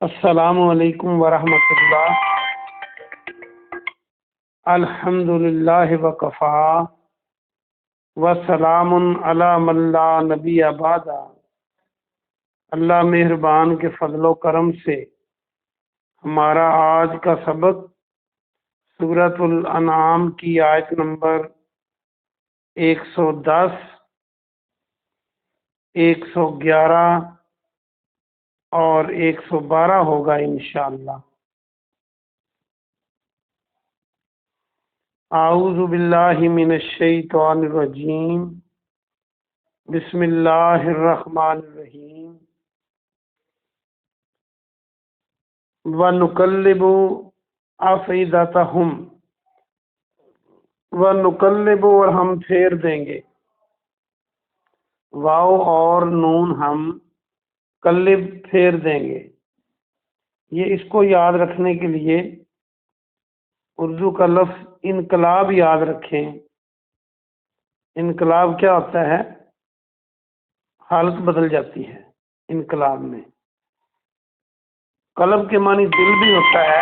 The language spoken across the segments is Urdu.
السلام علیکم ورحمۃ اللہ۔ الحمد للہ وکفا وسلام علی من لا نبی بعد۔ اللہ مہربان کے فضل و کرم سے ہمارا آج کا سبق سورۃ الانعام کی آیت نمبر 110، 111 اور 112 ہوگا انشاءاللہ۔ اعوذ باللہ من الشیطان الرجیم، بسم اللہ الرحمن الرحیم۔ وَنُقَلِّبُ أَفْئِدَتَهُمْ، وَنُقَلِّبُ اور ہم پھیر دیں گے، واو اور نون ہم قلب پھیر دیں گے۔ یہ اس کو یاد رکھنے کے لیے اردو کا لفظ انقلاب یاد رکھیں۔ انقلاب کیا ہوتا ہے؟ حالت بدل جاتی ہے انقلاب میں۔ قلب کے معنی دل بھی ہوتا ہے۔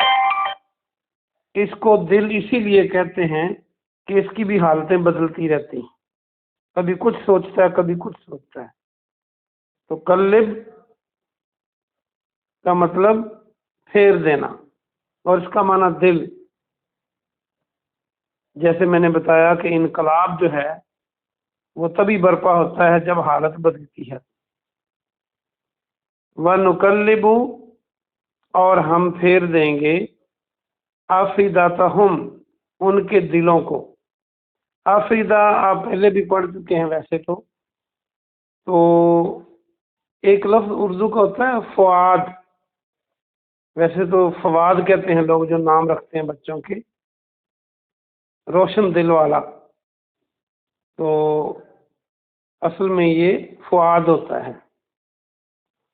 اس کو دل اسی لیے کہتے ہیں کہ اس کی بھی حالتیں بدلتی رہتی ہیں، کبھی کچھ سوچتا ہے کبھی کچھ سوچتا ہے۔ تو قلب کا مطلب پھیر دینا، اور اس کا معنی دل۔ جیسے میں نے بتایا کہ انقلاب جو ہے وہ تبھی برپا ہوتا ہے جب حالت بدلتی ہے۔ وَنُقَلِّبُ اور ہم پھیر دیں گے، أَفْئِدَتَهُمْ ان کے دلوں کو۔ آفریدہ آپ پہلے بھی پڑھ چکے ہیں ویسے تو ایک لفظ اردو کا ہوتا ہے فؤاد، ویسے تو فواد کہتے ہیں لوگ جو نام رکھتے ہیں بچوں کے، روشن دل والا، تو اصل میں یہ فؤاد ہوتا ہے،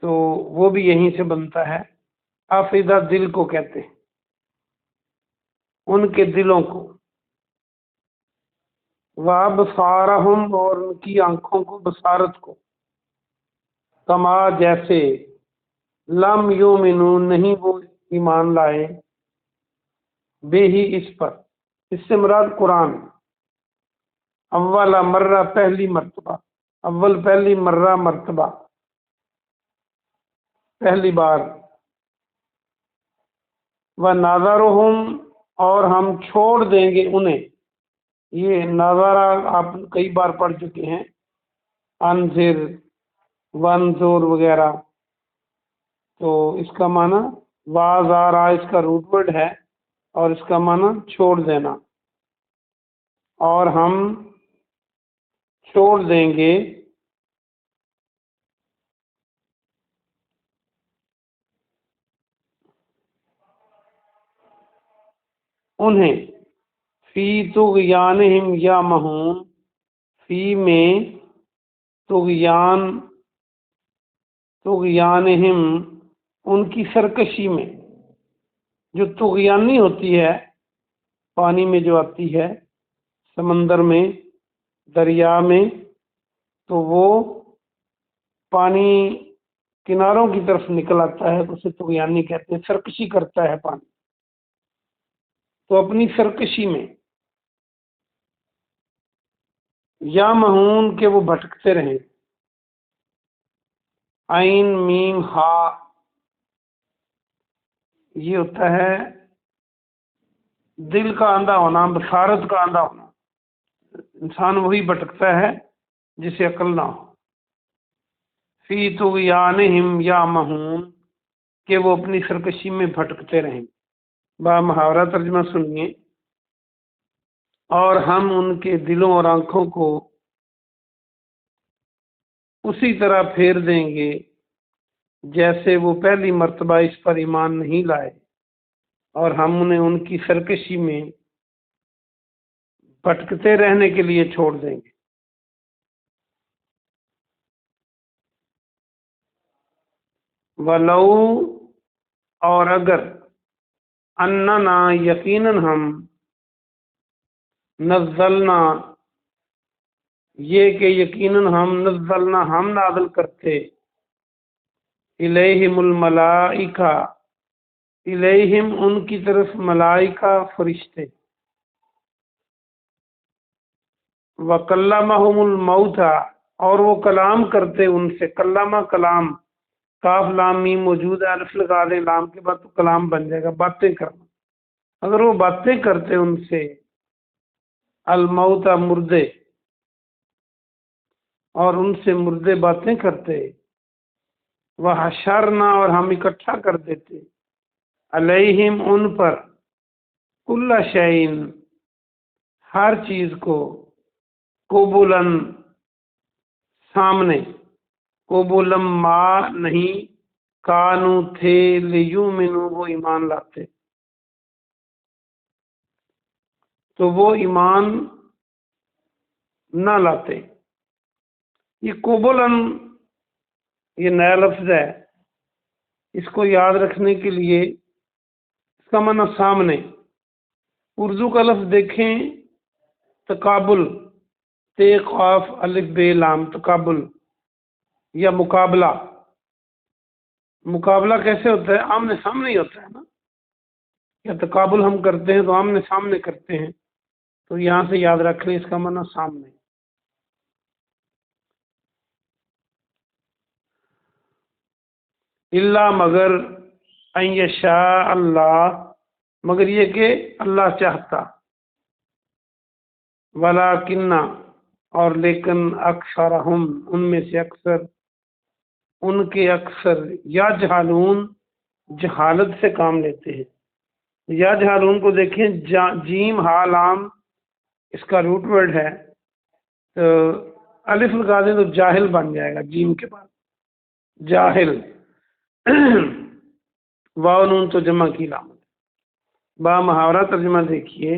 تو وہ بھی یہیں سے بنتا ہے۔ آفریدہ دل کو کہتے ہیں، ان کے دلوں کو۔ وَأَبْصَارَهُمْ اور ان کی آنکھوں کو، بصارت کو۔ کما جیسے، لم یؤمنوا نہیں وہ ایمان لائے، بے ہی اس پر، اس سے مراد قرآن۔ اول مرہ پہلی مرتبہ، اول پہلی مرہ مرتبہ، پہلی بار۔ وَنَذَرُهُمْ اور ہم چھوڑ دیں گے انہیں۔ یہ نظارہ آپ کئی بار پڑھ چکے ہیں، انذر، وانظر وغیرہ، تو اس کا معنی وازارا اس کا روٹ ورڈ ہے، اور اس کا معنی چھوڑ دینا۔ اور ہم چھوڑ دیں گے انہیں، فی طغیانہم یعمہون، فی میں طغیانہم ان کی سرکشی میں۔ جو طغیانی ہوتی ہے پانی میں جو آتی ہے، سمندر میں، دریا میں، تو وہ پانی کناروں کی طرف نکل آتا ہے، اسے طغیانی کہتے ہیں، سرکشی کرتا ہے پانی۔ تو اپنی سرکشی میں، یا مہون کہ وہ بھٹکتے رہیں، عین میم ہا، یہ ہوتا ہے دل کا اندھا ہونا، بصارت کا اندھا ہونا۔ انسان وہی بھٹکتا ہے جسے عقل نہ ہو۔ فی طغیانہم یعمہون کہ وہ اپنی سرکشی میں بھٹکتے رہیں۔ با محاورہ ترجمہ سنیے۔ اور ہم ان کے دلوں اور آنکھوں کو اسی طرح پھیر دیں گے جیسے وہ پہلی مرتبہ اس پر ایمان نہیں لائے، اور ہم انہیں ان کی سرکشی میں بھٹکتے رہنے کے لیے چھوڑ دیں گے۔ وَلَوْ اور اگر، اننا یقیناً ہم، نزلنا یہ کہ یقیناً ہم، نزلنا ہم نازل کرتے، الیہم الملائکہ، الیہم ان کی طرف ملائکہ فرشتے، وکلمہم الموتیٰ اور وہ کلام کرتے ان سے، کلمہ کلام، کاف لام میم موجود ہے، الف لگا دیں لام کے بعد تو کلام بن جائے گا، باتیں کرنا، اگر وہ باتیں کرتے ان سے، الموتیٰ مردے، اور ان سے مردے باتیں کرتے، وحشرنا اور ہم اکٹھا کر دیتے، علیہم ان پر، کل شیء ہر چیز کو، قبولن سامنے، قبولم ما نہیں، کانو تھے، لیومنو وہ ایمان لاتے، تو وہ ایمان نہ لاتے۔ یہ قبولن یہ نیا لفظ ہے، اس کو یاد رکھنے کے لیے اس کا معنی سامنے، اردو کا لفظ دیکھیں تقابل، تے قاف الف بے لام، تقابل یا مقابلہ، مقابلہ کیسے ہوتا ہے؟ آمنے سامنے ہی ہوتا ہے نا، یا تقابل ہم کرتے ہیں تو آمنے سامنے کرتے ہیں، تو یہاں سے یاد رکھ لیں اس کا معنی سامنے۔ اللہ مگر، ان یشاء اللہ مگر یہ کہ اللہ چاہتا، ولیکن اور لیکن اکثرہم ان میں سے اکثر، ان کے اکثر، یا جہالون جہالت سے کام لیتے ہیں، یا جہالون کو دیکھیں جیم ہا لام اس کا روٹ ورڈ ہے، تو الف لگا دیں تو جاہل بن جائے گا جیم کے بعد، جاہل، واو نون تو جمع کی علامت، با محاورہ ترجمہ دیکھیے،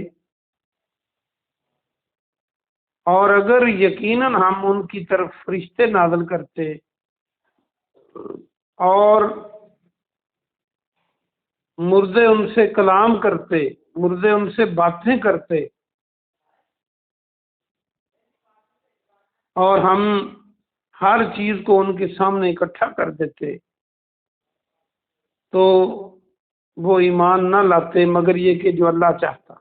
اور اگر یقیناً ہم ان کی طرف فرشتے نازل کرتے اور مردے ان سے کلام کرتے، مردے ان سے باتیں کرتے، اور ہم ہر چیز کو ان کے سامنے اکٹھا کر دیتے، تو وہ ایمان نہ لاتے مگر یہ کہ جو اللہ چاہتا،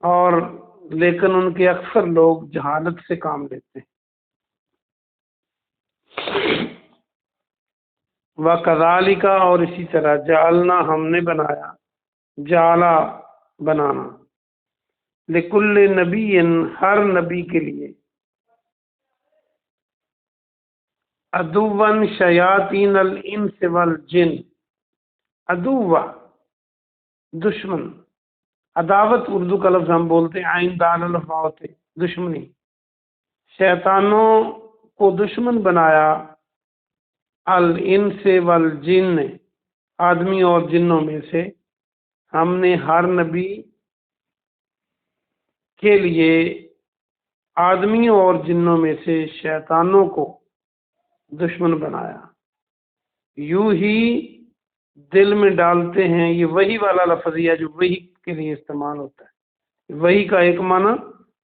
اور لیکن ان کے اکثر لوگ جہالت سے کام لیتے ہیں۔ وَكَذَلِكَ اور اسی طرح، جعلنا ہم نے بنایا، جعلا بنانا، لکل نبی ہر نبی کے لیے، عدوً شیاطین الانس والجن، عدو دشمن، عداوت اردو کا لفظ ہم بولتے ہیں عین دال الف واو سے، دشمنی، شیطانوں کو دشمن بنایا، الانس والجن آدمی اور جنوں میں سے، ہم نے ہر نبی کے لیے آدمیوں اور جنوں میں سے شیطانوں کو دشمن بنایا، یوں ہی دل میں ڈالتے ہیں، یہ وہی والا لفظ ہے جو وہی کے لیے استعمال ہوتا ہے، وہی کا ایک معنی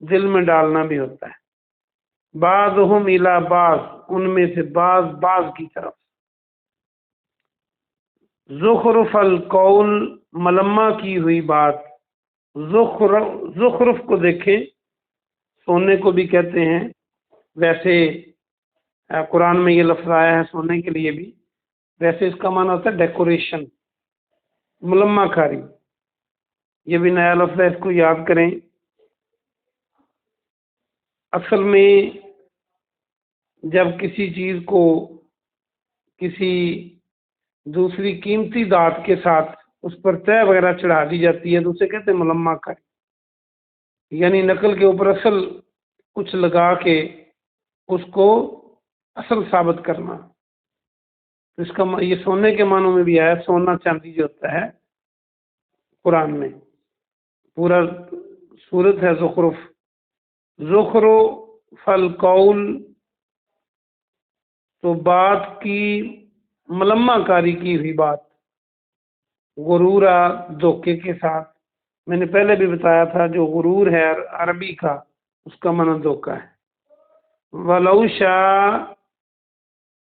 دل میں ڈالنا بھی ہوتا ہے، بعضهم الی بعض ان میں سے بعض بعض کی طرف، زخرف القول ملمہ کی ہوئی بات، زخرف کو دیکھیں سونے کو بھی کہتے ہیں، ویسے قرآن میں یہ لفظ آیا ہے سونے کے لیے بھی، ویسے اس کا معنی ہوتا ہے ڈیکوریشن، ملمہ کاری، یہ بھی نیا لفظ ہے، اس کو یاد کریں۔ اصل میں جب کسی چیز کو کسی دوسری قیمتی دھات کے ساتھ اس پر طے وغیرہ چڑھا دی جاتی ہے تو اسے کہتے ہیں ملمہ کاری، یعنی نقل کے اوپر اصل کچھ لگا کے اس کو اصل ثابت کرنا، اس کا یہ سونے کے معنوں میں بھی آیا، سونا چاندی جو ہوتا ہے قرآن میں، پورا صورت ہے زخرف، زخرف القول تو بات کی ملمہ کاری کی ہوئی بات، غرورا دھوکے کے ساتھ، میں نے پہلے بھی بتایا تھا جو غرور ہے عربی کا اس کا معنی دھوکہ ہے، وَلَوْ شَاءَ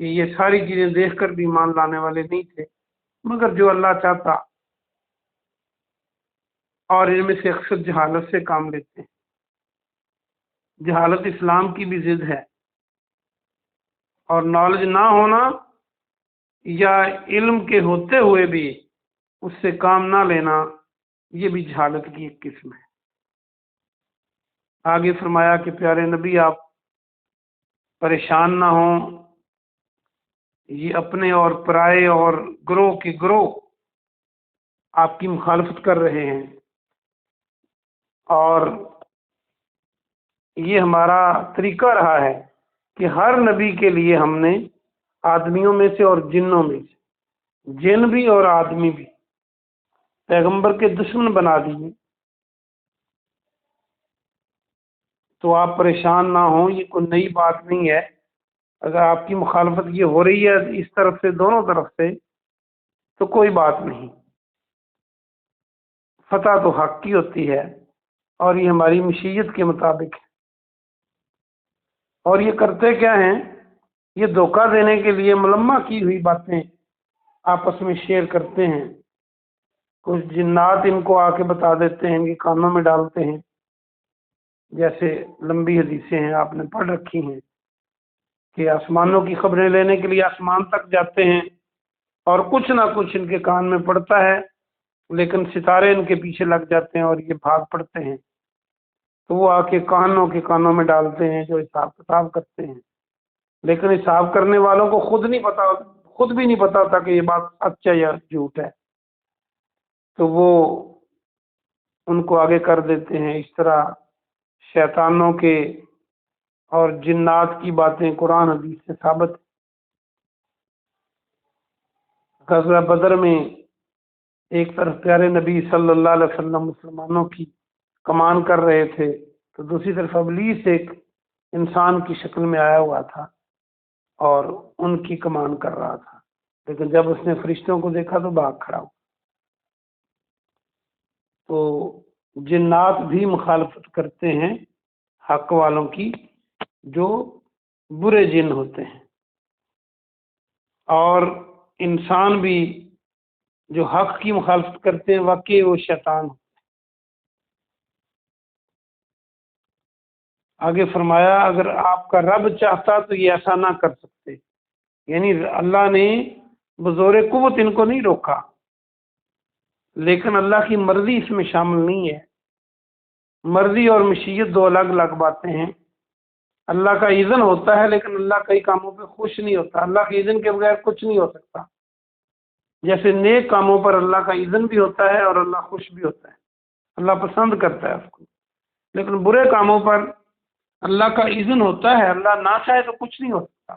کہ یہ ساری چیزیں دیکھ کر بھی ایمان لانے والے نہیں تھے، مگر جو اللہ چاہتا، اور ان میں سے اکثر جہالت سے کام لیتے ہیں۔ جہالت اسلام کی بھی ضد ہے، اور نالج نہ ہونا یا علم کے ہوتے ہوئے بھی اس سے کام نہ لینا، یہ بھی جہالت کی ایک قسم ہے۔ آگے فرمایا کہ پیارے نبی آپ پریشان نہ ہوں، یہ اپنے اور پرائے اور گروہ کے گروہ آپ کی مخالفت کر رہے ہیں، اور یہ ہمارا طریقہ رہا ہے کہ ہر نبی کے لیے ہم نے آدمیوں میں سے اور جنوں میں سے، جن بھی اور آدمی بھی، پیغمبر کے دشمن بنا دیے۔ تو آپ پریشان نہ ہوں، یہ کوئی نئی بات نہیں ہے۔ اگر آپ کی مخالفت یہ ہو رہی ہے اس طرف سے، دونوں طرف سے، تو کوئی بات نہیں، فتح تو حق کی ہوتی ہے، اور یہ ہماری مشیت کے مطابق ہے۔ اور یہ کرتے کیا ہیں؟ یہ دھوکہ دینے کے لیے ملمہ کی ہوئی باتیں آپس میں شیئر کرتے ہیں۔ کچھ جنات ان کو آ کے بتا دیتے ہیں، ان کے کانوں میں ڈالتے ہیں، جیسے لمبی حدیثیں ہیں آپ نے پڑھ رکھی ہیں کہ آسمانوں کی خبریں لینے کے لیے آسمان تک جاتے ہیں، اور کچھ نہ کچھ ان کے کان میں پڑتا ہے، لیکن ستارے ان کے پیچھے لگ جاتے ہیں اور یہ بھاگ پڑتے ہیں۔ تو وہ آ کے کانوں میں ڈالتے ہیں جو حساب کتاب کرتے ہیں، لیکن حساب کرنے والوں کو خود بھی نہیں پتا ہوتا کہ یہ بات سچ ہے یا جھوٹ ہے، تو وہ ان کو آگے کر دیتے ہیں۔ اس طرح شیطانوں کے اور جنات کی باتیں قرآن حدیث سے ثابت۔ غزوہ بدر میں ایک طرف پیارے نبی صلی اللہ علیہ وسلم مسلمانوں کی کمان کر رہے تھے، تو دوسری طرف ابلیس ایک انسان کی شکل میں آیا ہوا تھا اور ان کی کمان کر رہا تھا، لیکن جب اس نے فرشتوں کو دیکھا تو بھاگ کھڑا ہوا۔ تو جنات بھی مخالفت کرتے ہیں حق والوں کی، جو برے جن ہوتے ہیں، اور انسان بھی جو حق کی مخالفت کرتے ہیں واقعی وہ شیطان ہوتے ہیں۔ آگے فرمایا اگر آپ کا رب چاہتا تو یہ ایسا نہ کر سکتے، یعنی اللہ نے بزور قوت ان کو نہیں روکا، لیکن اللہ کی مرضی اس میں شامل نہیں ہے۔ مرضی اور مشیت دو الگ الگ باتیں ہیں۔ اللہ کا اذن ہوتا ہے، لیکن اللہ کئی کاموں پہ خوش نہیں ہوتا۔ اللہ کے اذن کے بغیر کچھ نہیں ہو سکتا۔ جیسے نیک کاموں پر اللہ کا اذن بھی ہوتا ہے اور اللہ خوش بھی ہوتا ہے، اللہ پسند کرتا ہے اس کو، لیکن برے کاموں پر اللہ کا اذن ہوتا ہے، اللہ نہ چاہے تو کچھ نہیں ہو سکتا،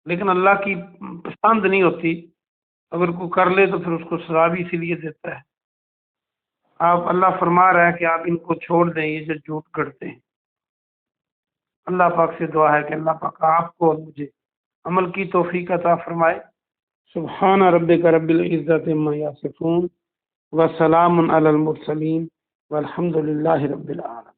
لیکن اللہ کی پسند نہیں ہوتی۔ اگر کوئی کر لے تو پھر اس کو سزا بھی اسی لیے دیتا ہے۔ آپ اللہ فرما رہا ہے کہ آپ ان کو چھوڑ دیں، یہ جو جھوٹ گڑھتے ہیں۔ اللہ پاک سے دعا ہے کہ اللہ پاک آپ کو اور مجھے عمل کی توفیق عطا فرمائے۔ سبحان ربک رب العزت عما یصفون وسلام علی المرسلین والحمد للہ رب العالمین۔